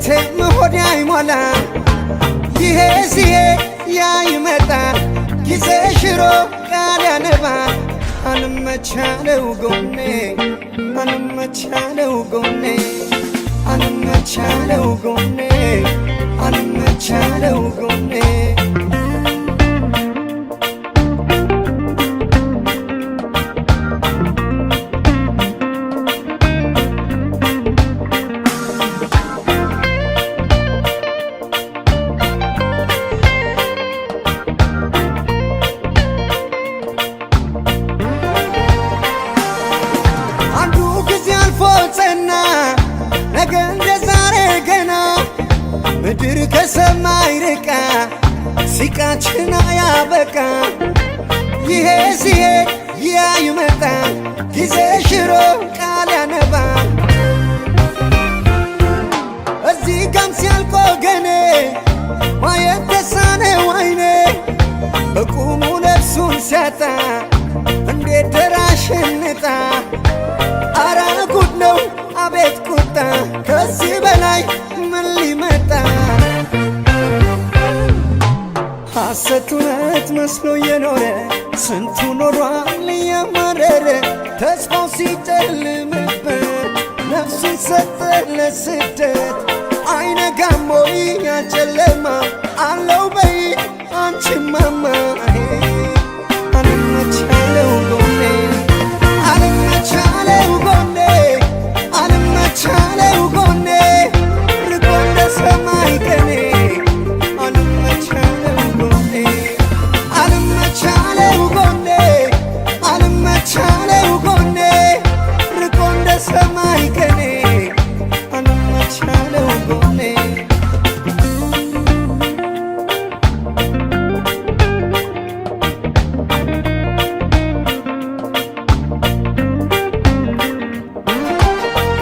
በቤቴም ሆዴ አይሞላ ይሄ ሲሄድ ያ ይመጣል ጊዜ ሽሮ ቃል ያነባል አልመቻለው ጎኔ አልመቻለው ጎኔ አልመቻለው ጎኔ አልመቻለው ጎኔ ነገ እንደ ዛሬ ገና ምድር ከሰማይ ርቃ ሲቃችን አያበቃ ይሄ ሲሄድ ያ ይመጣል ጊዜ ሽሮ ቃል ያነባል እዚህ ጋም ሲያልቅ ወገኔ ማየት ተሳነው አይኔ በቁሙ ነፍሱን ሲያጣ እንዴት ደራሽንጣ አረ ጉድ ነው አቤት ቁጣ ከዚህ በላይ ምን ሊመጣ ሐሰት እውነት መስሎ የኖረ ስንቱ ኖሯል እያማረረ ተስፋው ሲጨልምበት ነፍሱን ሰጠ ለስደት አይነጋም ወይ ያ ጨለማ አለው በይ አንቺማማ አልመቻለው ጎኔ አልመቻለው ጎኔ አልመቻለው ጎኔ ርቆ እንደ ሰማይ ቀኔ አልመቻለው ጎኔ አልመቻለው ጎኔ አልመቻለው ጎኔ ርቆ እንደ ሰማይ ቀኔ አልመቻለው ጎኔ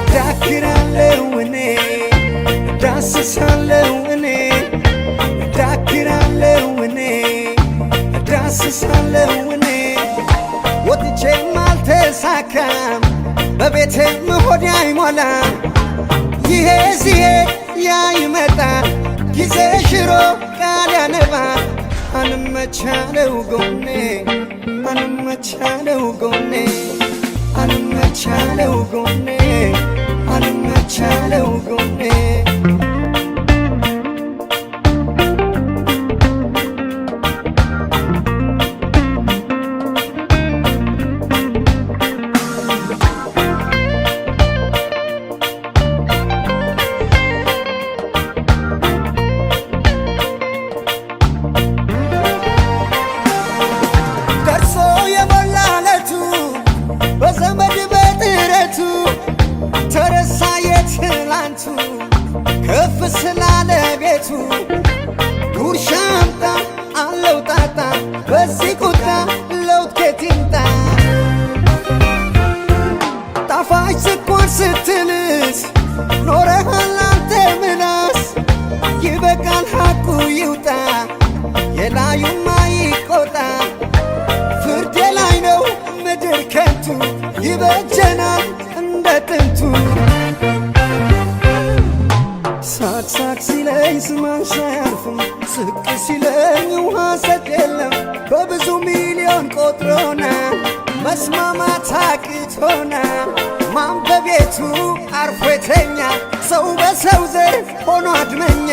ዳክራለው እኔ ዳስሳለው እኔ ዳክራለው እኔ ዳስሳለው እኔ ወጥቼም አልተሳካም በቤቴም ሆዴ አይሞላም ይሄ ሲሄድ ያ ይመጣል ጊዜ ሽሮ ቃል ያነባል አልመቻለው ጎኔ አልመቻለው ጎኔ አልመቻለው ጎኔ አልመቻለው ጎኔ ደርሶ የሞላለቱ በዘመድ በጥረቱ ተረሳ የትላንቱ ከፍ ስላለ ቤቱ ጉርሻ አምጣ አለው ጣጣ በዚህ ቁጣ ለውጥ ከየት ይምጣ ጣፋጭ ስኳር ስትልስ ኖረሃል አንተ ምላስ ይበቃል ሐቁ ይውጣ የላዩማ ይቆጣ ፍርድ ላይ ነው ምድር ከንቱ ይበጀናል እንደ ጥንቱ ሳቅ ሳቅ ሲለኝ ስማንሻ አያርፍም ስቅ ሲለኝ ውሃ ሰጥ የለም በብዙ ሚሊዮን ቆጥሮና መስማማት አቅቶና ማን በቤቱ አርፎ የተኛ ሰው በሰው ዘር ሆኖ አድመኛ